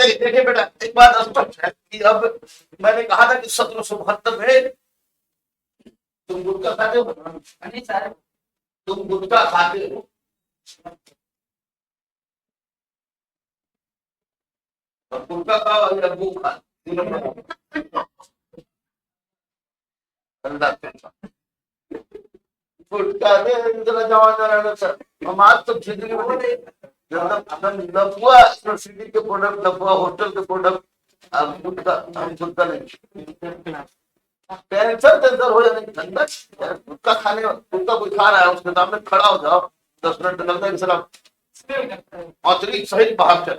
देखिए बेटा, एक बात स्पष्ट है कि अब मैंने कहा था कि 1772 में तुम गुटखा खाते हो, नहीं सारे तुम गुटखा खाते हो, और गुटखा खाओ या गू खा, तीनों गुटखा दे इतना जमाना रहना सर, हम आज तो जिंदगी में लफुआ यूनिवर्सिटी के प्रोडक्ट, लफुआ होटल के प्रोडक्ट, हम गुटखा नहीं, टेंशन हो जाने की ठंडक, गुटखा खाने, गुटखा कोई खा रहा है उसके सामने खड़ा हो जाओ, 10 मिनट लगता है कि सर औतरी सहित बाहर चल।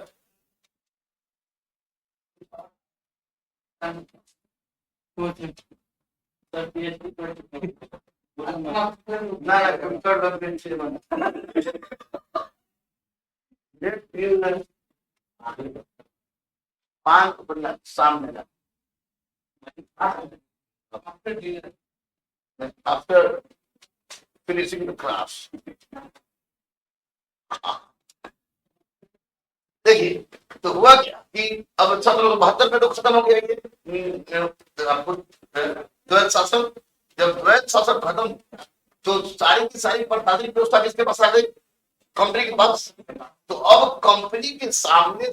सामने after finishing the class, देखिए तो हुआ क्या कि अब 1772 में तो खत्म हो गया ये आपको द्वैत शासन। जब द्वैत शासन खत्म तो सारी की सारी प्रशासनिक व्यवस्था किसके पास आ गई? कंपनी के पास। तो अब कंपनी के सामने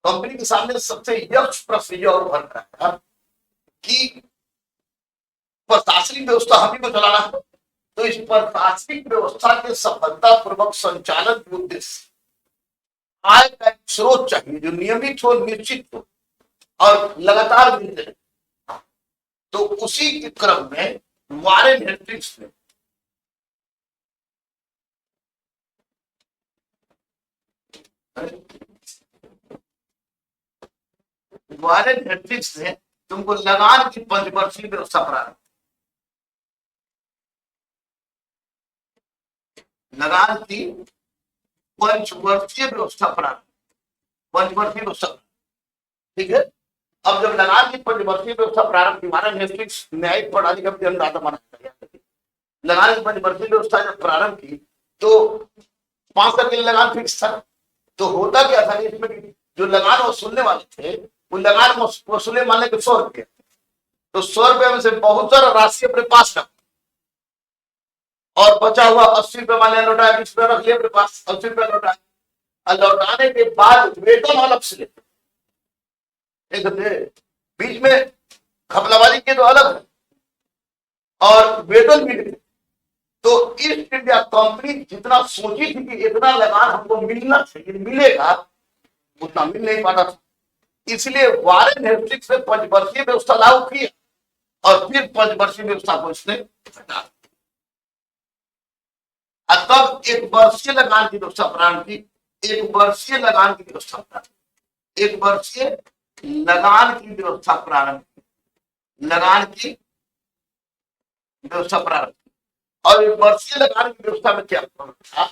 कंपनी के सामने सबसे यक्ष प्रश्न यह उभर रहा है कि प्रशासनिक व्यवस्था हम ही को चलाना है, तो इस प्रशासनिक व्यवस्था के सफलतापूर्वक संचालन के उद्देश्य आय का एक स्रोत चाहिए जो नियमित हो, निश्चित हो और लगातार मिलते रहे। तो उसी के क्रम में वारेन हेस्टिंग्स ने तुमको लगान की पंचवर्षीय व्यवस्था प्रारंभ, लगान की पंचवर्षीय व्यवस्था प्रारंभ, पंचवर्षीय व्यवस्था, ठीक है। अब जब लगान की पंचवर्षीय व्यवस्था प्रारंभ की, वारेन हेस्टिंग्स न्यायिक प्रणाली का जन्मदाता माना जाता है। लगान की पंचवर्षीय व्यवस्था जब प्रारंभ की तो 5 साल के लिए लगान फिक्स था। तो होता क्या था, इसमें जो लगान वसूलने वाले थे वो लगान वसूले मान लें 100 रुपये, तो 100 रुपये में से बहुत सारा राशि अपने पास रख और बचा हुआ 80 रुपये मान लिया लौटाया, 20 रुपये रख लिया अपने पास, 80 रुपये लौटाया, और लौटाने के बाद वेतन अलग से लेते, बीच में घपलाबाजी के तो अलग है और वेतन भी देते। तो ईस्ट इंडिया कंपनी जितना सोची थी कि इतना लगान हमको मिलना चाहिए, मिलेगा, उतना मिल नहीं पाता था। इसलिए वारेन हेस्टिंग्स ने पंचवर्षीय व्यवस्था लागू की और फिर पंचवर्षीय व्यवस्था को इसने हटा दिया। तब एक वर्षीय लगान की व्यवस्था प्रारंभ की, एक वर्षीय लगान की व्यवस्था प्रारंभ, एक वर्षीय लगान की व्यवस्था प्रारंभ, लगान की व्यवस्था प्रारंभ। और एक वर्षीय लगान की व्यवस्था में क्या था?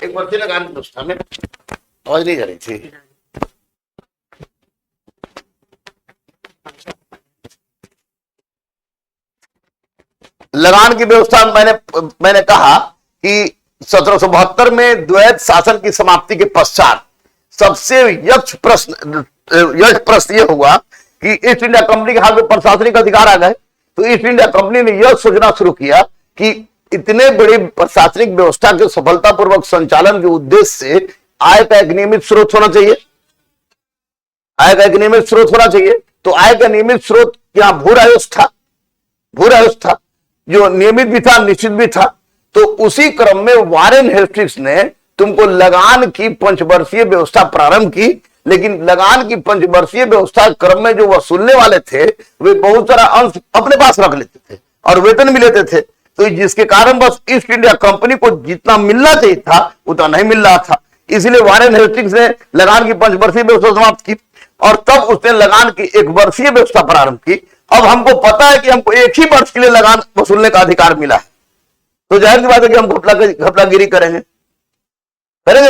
एक वर्षीय लगान की व्यवस्था में आवाज नहीं जा रही थी, लगान की व्यवस्था मैंने कहा कि 1772 में द्वैत शासन की समाप्ति के पश्चात सबसे यक्ष प्रश्न यह हुआ कि ईस्ट इंडिया कंपनी के हाथ में प्रशासनिक अधिकार आ गए। तो ईस्ट इंडिया कंपनी ने यह सोचना शुरू किया कि इतने बड़ी प्रशासनिक व्यवस्था के सफलतापूर्वक संचालन के उद्देश्य से आय का एक नियमित स्रोत होना चाहिए, आय का एक नियमित स्रोत होना चाहिए। तो आय का नियमित स्रोत क्या? भू राजस्व था जो नियमित भी था, निश्चित भी था। तो उसी क्रम में वारेन हेस्टिंग्स ने तुमको लगान की पंचवर्षीय व्यवस्था प्रारंभ की, लेकिन लगान की पंचवर्षीय व्यवस्था क्रम में जो वसूलने वाले थे वे बहुत सारा अंश अपने पास रख लेते थे और वेतन भी लेते थे। तो जिसके कारण बस ईस्ट इंडिया कंपनी को जितना मिलना चाहिए था उतना नहीं मिल रहा था। इसलिए वारेन हेस्टिंग्स ने लगान की पंचवर्षीय व्यवस्था समाप्त की और तब उसने लगान की एक वर्षीय व्यवस्था प्रारंभ की। अब हमको पता है कि हमको एक ही वर्ष के लिए लगान वसूलने का अधिकार मिला है, तो जाहिर सी बात है कि हम घपलागिरी करेंगे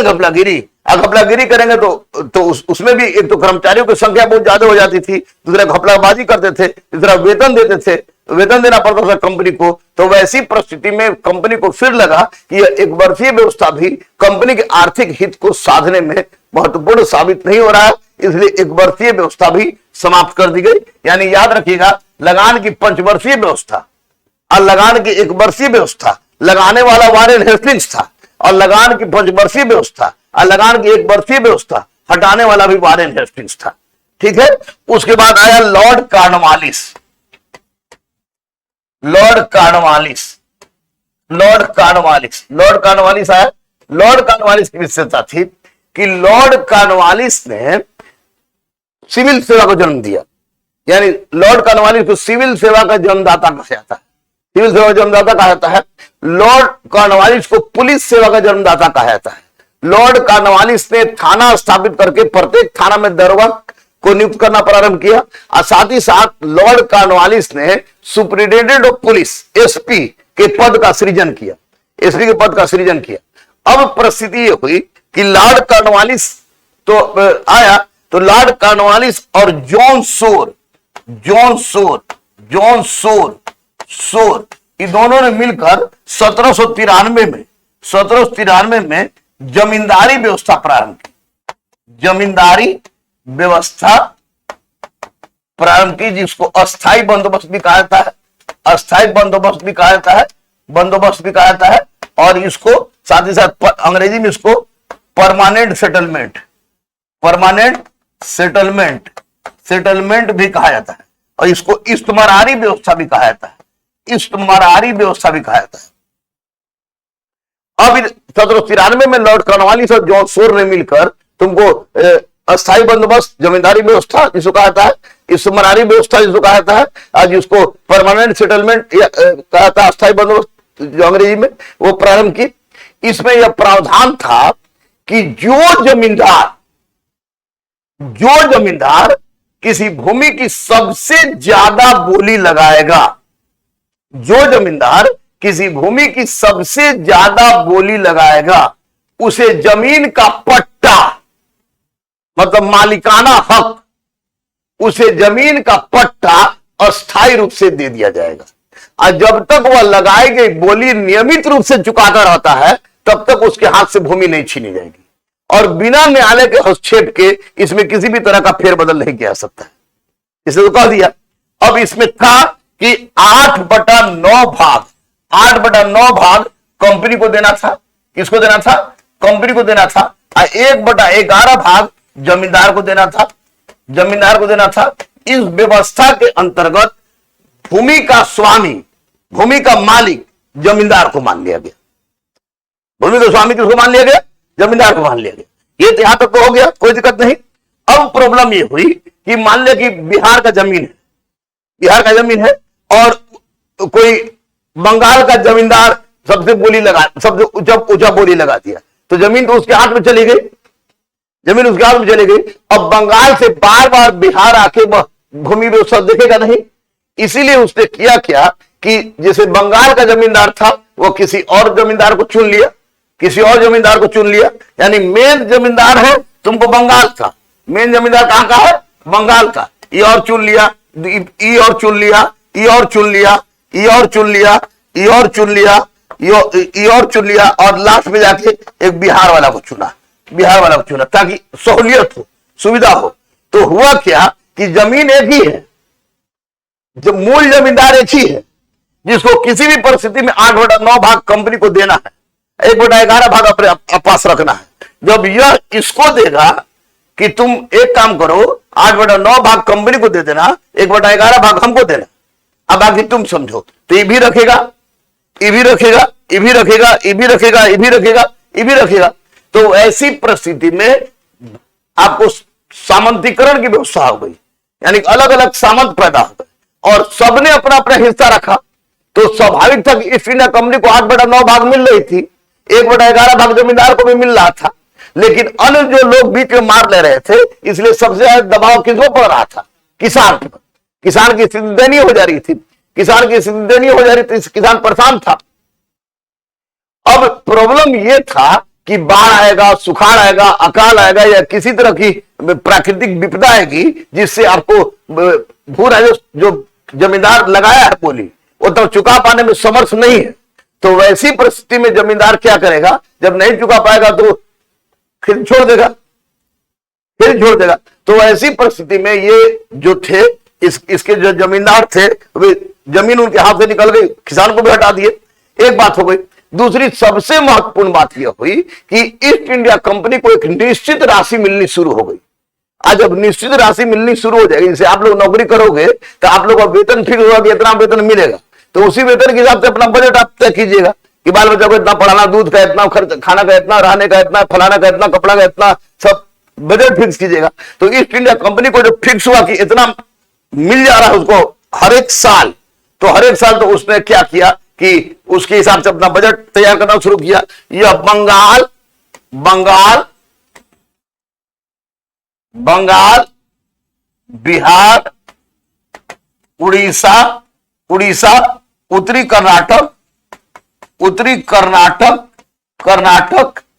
घपलागिरी। घपलागिरी करेंगे तो उसमें भी एक तो कर्मचारियों की संख्या बहुत ज्यादा हो जाती थी, दूसरा घपलाबाजी करते थे, तीसरा वेतन देते थे, वेतन देना पड़ता था कंपनी को। तो वैसी परिस्थिति में कंपनी को फिर लगा कि यह एक वर्षीय व्यवस्था भी कंपनी के आर्थिक हित को साधने में महत्वपूर्ण साबित नहीं हो रहा है, इसलिए एक वर्षीय व्यवस्था भी समाप्त कर दी गई। यानी याद रखिएगा, लगान की पंचवर्षीय व्यवस्था और लगान की एक वर्षीय व्यवस्था, लगाने वाला वारेन हेस्टिंग्स था, और लगान की पंचवर्षीय व्यवस्था और लगान की एक वर्षीय व्यवस्था हटाने वाला भी वारेन हेस्टिंग्स था। ठीक है। उसके बाद आया लॉर्ड कॉर्नवालिस। लॉर्ड कॉर्नवालिस आया। लॉर्ड कॉर्नवालिस की विशेषता थी कि लॉर्ड कॉर्नवालिस ने सिविल सेवा को जन्म दिया। यानी लॉर्ड कॉर्नवालिस को सिविल सेवा का जन्मदाता कहा जाता है। सिविल सेवा का जन्मदाता कहा जाता है। लॉर्ड कॉर्नवालिस को पुलिस सेवा का जन्मदाता कहा जाता है। लॉर्ड कॉर्नवालिस ने थाना स्थापित करके प्रत्येक थाना में दरोगा को नियुक्त करना प्रारंभ किया, और साथ ही साथ लॉर्ड कॉर्नवालिस ने सुपरिटेंडेंट ऑफ पुलिस एसपी के पद का सृजन किया। एसपी के पद का सृजन किया। अब परिस्थिति ये हुई कि लॉर्ड कॉर्नवालिस तो आया, तो लॉर्ड कॉर्नवालिस और जॉन सोर ये दोनों ने मिलकर 1793 में जमींदारी व्यवस्था प्रारंभ की। जमींदारी व्यवस्था प्रारंभ की, जिसको अस्थाई बंदोबस्त भी कहा जाता है। अस्थाई बंदोबस्त भी कहा जाता है, और इसको साथ ही साथ अंग्रेजी में इसको परमानेंट सेटलमेंट भी कहा जाता है, और इसको इस्तमरारी व्यवस्था भी कहा जाता है। अब 1793 में लॉर्ड कॉर्नवालिस और जॉन सोर ने मिलकर तुमको अस्थायी बंदोबस्त, जमींदारी व्यवस्था जिसको कहा जाता है, इस्तमरारी व्यवस्था जिसको कहा जाता है, आज जिसको परमानेंट सेटलमेंट कहा जाता है, अस्थायी बंदोबस्त जो अंग्रेजी में, वो प्रारंभ की। इसमें यह प्रावधान था कि जो जमींदार किसी भूमि की सबसे ज्यादा बोली लगाएगा, उसे जमीन का पट्टा, मतलब मालिकाना हक, उसे जमीन का पट्टा अस्थायी रूप से दे दिया जाएगा। और जब तक वह लगाई गई बोली नियमित रूप से चुकाता रहता है, तब तक उसके हाथ से भूमि नहीं छीनी जाएगी, और बिना न्यायालय के हस्तक्षेप के इसमें किसी भी तरह का फेरबदल नहीं किया जा सकता है। इसे तो कह दिया। अब इसमें था कि 8/9 भाग कंपनी को देना था। किसको देना था? कंपनी को देना था। 1/11 भाग जमींदार को देना था। इस व्यवस्था के अंतर्गत भूमि का स्वामी, भूमि का मालिक जमींदार को मान लिया गया। भूमि का स्वामी किसको मान लिया गया? जमींदार को मान लिया गया। ये यहां तक तो हो गया, कोई दिक्कत नहीं। अब प्रॉब्लम ये हुई कि मान लिया कि बिहार का जमीन है और कोई बंगाल का जमींदार सबसे ऊंचा बोली लगा दिया, तो जमीन तो उसके हाथ में चली गई। अब बंगाल से बार बार बिहार आके भूमि व्यवस्था देखेगा नहीं, इसीलिए उसने किया क्या कि जैसे बंगाल का जमींदार था, वो किसी और जमींदार को चुन लिया। यानी मेन जमींदार है तुमको बंगाल का, मेन जमींदार कहां का है? बंगाल का। ये और चुन लिया, और लास्ट में जाके एक बिहार वाला को चुना, ताकि सहूलियत हो, सुविधा हो। तो हुआ क्या कि जमीन एक ही है, जो मूल जमींदार एक ही है, जिसको किसी भी परिस्थिति में 8/9 भाग कंपनी को देना है, 1/11 भाग अपने पास रखना है। जब यह इसको देगा कि तुम एक काम करो, 8/9 भाग कंपनी को दे देना, 1/11 भाग हमको देना, अब आगे तुम समझो, तो ये भी रखेगा, तो ऐसी परिस्थिति में आपको सामंतीकरण की व्यवस्था हो गई। यानी अलग अलग सामंत पैदा हो गए, और सबने अपना अपना हिस्सा रखा। तो स्वाभाविक था कि ईस्ट इंडिया कंपनी को 8/9 भाग मिल रही थी, 1/11 भाग जमींदार को भी मिल रहा था, लेकिन अन्य जो लोग बीच में मार ले रहे थे, इसलिए सबसे ज्यादा दबाव किसको पड़ रहा था? किसान पर। किसान की स्थिति दयनीय हो जा रही थी, किसान परेशान था। अब प्रॉब्लम यह था कि बाढ़ आएगा, सुखाड़ आएगा, अकाल आएगा या किसी तरह की प्राकृतिक विपदा आएगी जिससे आपको भू राजस्व जो जमींदार लगाया है बोली वो तो चुका पाने में समर्थ नहीं है, तो वैसी परिस्थिति में जमींदार क्या करेगा, जब नहीं चुका पाएगा तो फिर छोड़ देगा, तो ऐसी परिस्थिति में ये जो थे इसके जो जमींदार थे वे जमीन उनके हाथ से निकल गई, किसान को भी हटा दिए। एक बात हो गई। दूसरी सबसे महत्वपूर्ण बात यह हुई कि ईस्ट इंडिया कंपनी को एक निश्चित राशि मिलनी शुरू हो गई। आज जब निश्चित राशि मिलनी शुरू हो जाएगी, जैसे आप लोग नौकरी करोगे तो आप लोग का वेतन फिक्स होगा कि इतना वेतन मिलेगा, तो उसी वेतन के हिसाब से अपना बजट आप तय कीजिएगा कि बाल बच्चा को इतना पढ़ाना, दूध का इतना खर्च, खाना का इतना, रहने का इतना, फलाना का इतना, कपड़ा का इतना, सब बजट फिक्स कीजिएगा। तो ईस्ट इंडिया कंपनी को जो फिक्स हुआ कि इतना मिल जा रहा है उसको हर एक साल, तो हर एक साल तो उसने क्या किया कि उसके हिसाब से अपना बजट तैयार करना शुरू किया। यह बंगाल, बिहार, उड़ीसा, उत्तरी कर्नाटक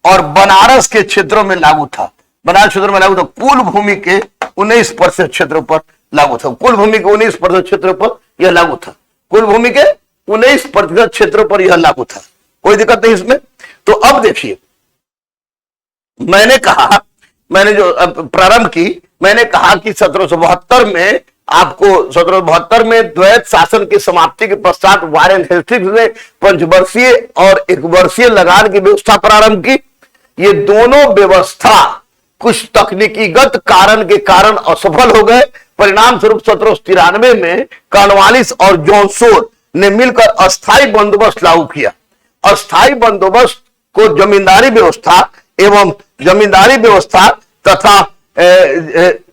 और बनारस के क्षेत्रों में लागू था। बनारस क्षेत्र में लागू था। कुल भूमि के 19% क्षेत्रों पर लागू था। कुल भूमि के 19% क्षेत्रों पर यह लागू था। कुल भूमि के 19% क्षेत्रों पर यह लागू था। कोई दिक्कत नहीं इसमें। तो अब देखिए, मैंने जो प्रारंभ की, मैंने कहा कि 1772 में आपको 1772 में द्वैत शासन की समाप्ति के पश्चात वारेन हेस्टिंग्स ने पंचवर्षीय और एक वर्षीय लगान की व्यवस्था प्रारंभ की। ये दोनों व्यवस्था कुछ तकनीकीगत कारण के कारण असफल हो गए। परिणाम स्वरूप 1793 में कॉर्नवालिस और जॉनसोर ने मिलकर अस्थायी बंदोबस्त लागू किया। अस्थायी बंदोबस्त को जमींदारी व्यवस्था तथा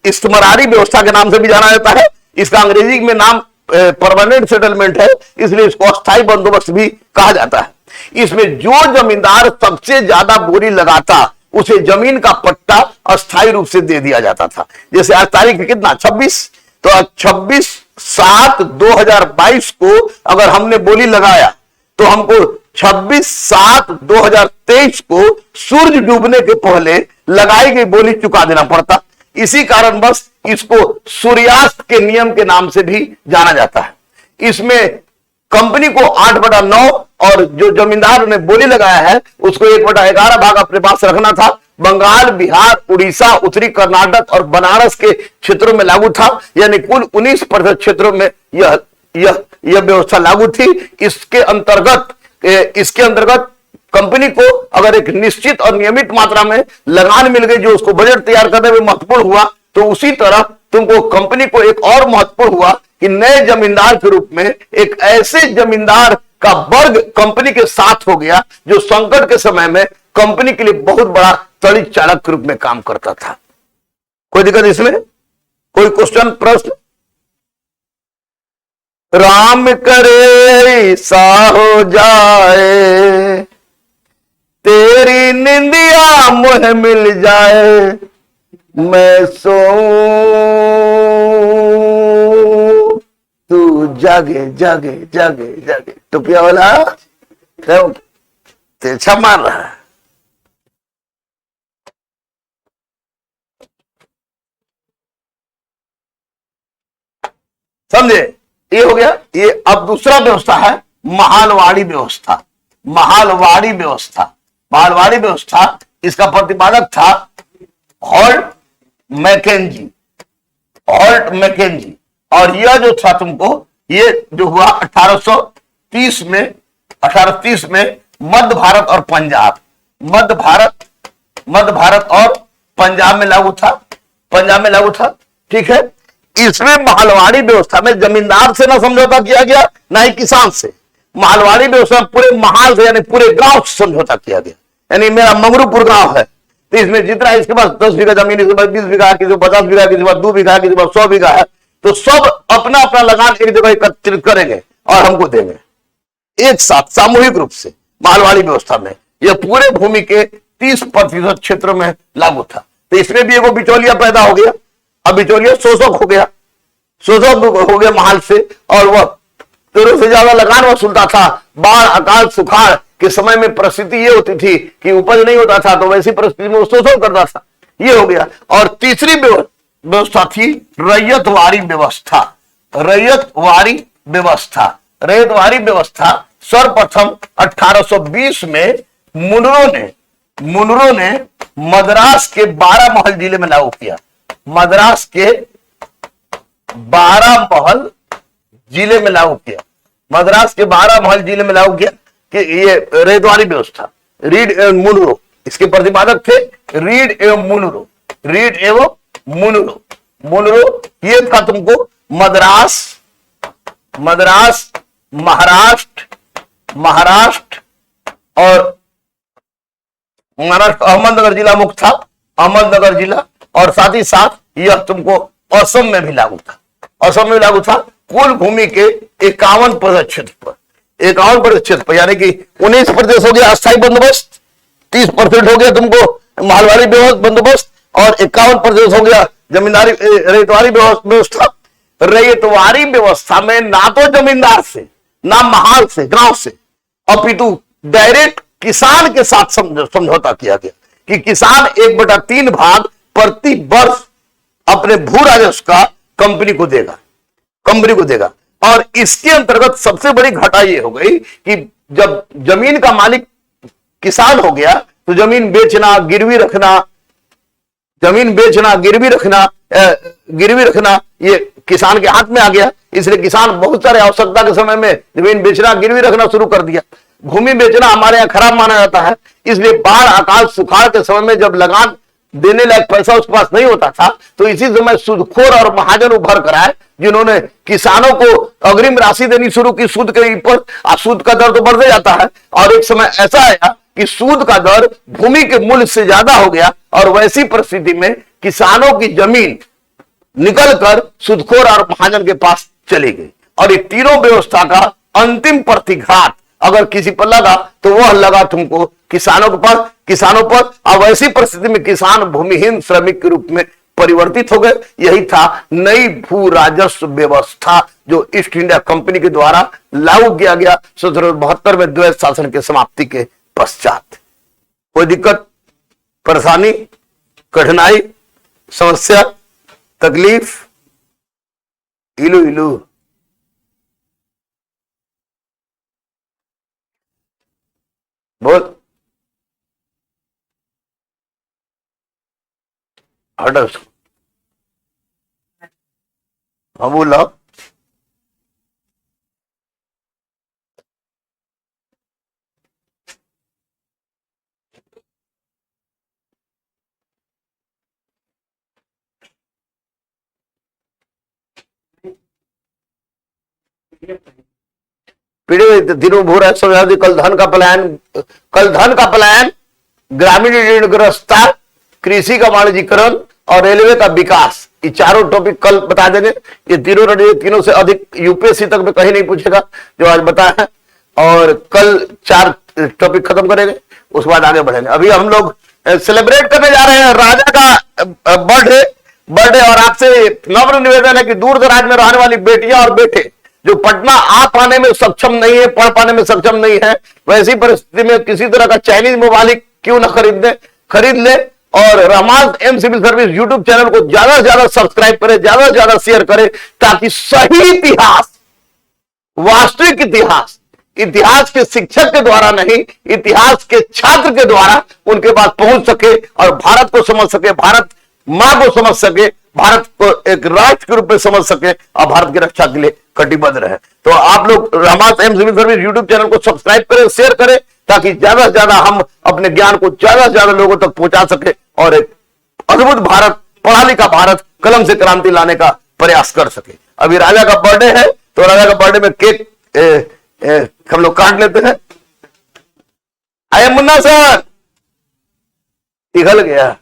इस्तेमारी व्यवस्था के नाम से भी जाना जाता है। इसका अंग्रेजी में नाम परमानेंट सेटलमेंट है, इसलिए इसको अस्थायी बंदोबस्त भी कहा जाता है। इसमें जो जमींदार सबसे ज्यादा बोली लगाता उसे जमीन का पट्टा अस्थायी रूप से दे दिया जाता था। जैसे आज तारीख है कितना, 26, तो 26/7/2022 को अगर हमने बोली लगाया तो हमको 26/7/2023 को सूरज डूबने के पहले लगाई गई बोली चुका देना पड़ता। इसी कारणवश इसको सूर्यास्त के नियम के नाम से भी जाना जाता है। इसमें कंपनी को 8/9 और जो जमींदार ने बोली लगाया है उसको 1/11 भाग अपने पास रखना था। बंगाल, बिहार, उड़ीसा, उत्तरी कर्नाटक और बनारस के क्षेत्रों में लागू था, यानी कुल 19% क्षेत्रों में यह व्यवस्था लागू थी। इसके अंतर्गत कंपनी को अगर एक निश्चित और नियमित मात्रा में लगान मिल गई जो उसको बजट तैयार करने में महत्वपूर्ण हुआ, तो उसी तरह तुमको कंपनी को एक और महत्वपूर्ण हुआ कि नए जमींदार के रूप में एक ऐसे जमींदार का वर्ग कंपनी के साथ हो गया जो संकट के समय में कंपनी के लिए बहुत बड़ा तड़ी चालक के रूप में काम करता था। कोई दिक्कत इसमें? कोई क्वेश्चन, प्रश्न? राम करे ऐसा हो जाए, तेरी निंदिया मुझे मिल जाए, मैं सोऊं तू जागे जागे जागे जागे। टोपिया वाला तेरछा मार रहा है। समझे? ये हो गया। ये अब दूसरा व्यवस्था है महालवाड़ी व्यवस्था। महालवाड़ी व्यवस्था इसका प्रतिपादक था हॉल्ट मैकेंजी। और यह जो था तुमको, ये जो हुआ 1830 में मध्य भारत और पंजाब में लागू था। ठीक है। इसमें महालवाड़ी व्यवस्था में जमींदार से ना समझौता किया गया, ना ही किसान से। महालवाड़ी व्यवस्था में पूरे महाल से यानी पूरे गांव से समझौता किया गया। यानी मेरा मंगरूपुर गांव है तो इसमें जितना इसके पास 10 बीघा जमीन, इसके पास 20 बीघा, किसी 50 बीघा, किसी पास 2 बीघा, किसी पास 100 बीघा है, तो सब अपना अपना लगान एक जगह एकत्रित करेंगे और हमको देंगे एक साथ सामूहिक रूप से। महालवाड़ी व्यवस्था में यह पूरे भूमि के 30% क्षेत्रों में लागू था। तो इसमें भी एगो बिचौलिया पैदा हो गया। अब बिचौलिया शोषक हो गया महाल से, और वह 13 से ज्यादा लगान वसूलता था। बाढ़, अकाल, सुखाड़ के समय में परिस्थिति ये होती थी कि उपज नहीं होता था, तो वैसी परिस्थिति में वो शोषण करता था, ये हो गया। और तीसरी व्यवस्था थी रैयतवारी व्यवस्था। रैयतवारी व्यवस्था, रैयतवारी व्यवस्था सर्वप्रथम 1820 में मुनरो ने मद्रास के 12 महल जिले में लागू किया। मद्रास के 12 महल जिले में लागू किया। मद्रास के 12 महल जिले में लागू किया कि ये रैयतवारी व्यवस्था। रीड एवं मुनरो इसके प्रतिपादक थे, रीड एवं मुनरो। रीड एवं मुनरो, मुनरो ये था तुमको मद्रास, महाराष्ट्र और महाराष्ट्र अहमदनगर जिला मुख्य था, अहमदनगर जिला, और साथ ही साथ यह तुमको असम में भी लागू था। असम में लागू था। कुल भूमि के 51% क्षेत्र पर, 51% क्षेत्र पर, यानी कि 19% हो गया अस्थायी बंदोबस्त, 30% हो गया तुमको मालवाड़ी बंदोबस्त, और 51% हो गया जमींदारी रैयतवारी व्यवस्था। रैयतवारी व्यवस्था में ना तो जमींदार से, ना महाल से, गांव से, अपितु डायरेक्ट किसान के साथ समझौता किया गया कि किसान 1/3 भाग प्रति वर्ष अपने भू राजस्व का कंपनी को देगा, और इसके अंतर्गत सबसे बड़ी घटा यह हो गई कि जब जमीन का मालिक किसान हो गया तो जमीन बेचना, गिरवी रखना ये किसान के हाथ में आ गया। इसलिए किसान बहुत सारे आवश्यकता के समय में जमीन बेचना, गिरवी रखना शुरू कर दिया। भूमि बेचना हमारे यहाँ खराब माना जाता है, इसलिए बाढ़, अकाल, सुखाड़ के समय में जब लगान देने लायक पैसा उसके पास नहीं होता था, तो इसी समय सूदखोर और महाजन उभर कर आए, जिन्होंने किसानों को अग्रिम राशि देनी शुरू की सूद के ऊपर। सूद का दर तो बढ़ते जाता है, और एक समय ऐसा आया कि सूद का दर भूमि के मूल्य से ज्यादा हो गया, और वैसी परिस्थिति में किसानों की जमीन निकलकर सूदखोर और महाजन के पास चली गई। और ये तीनों व्यवस्था का अंतिम प्रतिघात अगर किसी पर लगा तो वह लगा तुमको किसानों पर। अब ऐसी परिस्थिति में किसान भूमिहीन श्रमिक के रूप में परिवर्तित हो गए। यही था नई भू राजस्व व्यवस्था जो ईस्ट इंडिया कंपनी के द्वारा लागू किया गया 1772 में द्वैत शासन के समाप्ति के पश्चात। कोई दिक्कत, परेशानी, कठिनाई, समस्या, तकलीफ? इलू बोल, हटो। हाँ बोलो। पीढ़ी दिनों भू राजस्व, कल धन का पलायन, ग्रामीण ऋणग्रस्तता, कृषि का वाणिज्यीकरण और रेलवे का विकास, ये चारों टॉपिक कल बता देंगे। ये तीनों से अधिक यूपीएससी तक में कहीं नहीं पूछेगा जो आज बताया है, और कल 4 टॉपिक खत्म करेंगे, उसके बाद आगे बढ़ेंगे। अभी हम लोग सेलिब्रेट करने जा रहे हैं राजा का बर्थडे, और आपसे नम्र निवेदन है कि दूर दराज में रहने वाली बेटियां और बेटे जो पटना आ पाने में सक्षम नहीं है, पढ़ पाने में सक्षम नहीं है, वैसी परिस्थिति में किसी तरह का चाइनीज मोबाइल क्यों न खरीद ले, और Rahman M civil service YouTube channel को ज्यादा से ज्यादा सब्सक्राइब करें, ज्यादा से ज्यादा शेयर करें, ताकि सही इतिहास, वास्तविक इतिहास के शिक्षक के द्वारा नहीं, इतिहास के छात्र के द्वारा उनके पास पहुंच सके, और भारत को समझ सके, भारत मां को समझ सके, भारत को एक राष्ट्र के रूप में समझ सके, और भारत की रक्षा के लिए कटिबद्ध रहे। तो आप लोग Rahman M civil service YouTube channel को सब्सक्राइब करें, शेयर करें, ताकि ज्यादा से ज्यादा हम अपने ज्ञान को ज्यादा से ज्यादा लोगों तक पहुंचा सके, और एक अद्भुत भारत, पढ़ा लिखा भारत, कलम से क्रांति लाने का प्रयास कर सके। अभी राजा का बर्थडे है, तो राजा का बर्थडे में केक हम लोग काट लेते हैं। आए मुन्ना सर, पिघल गया।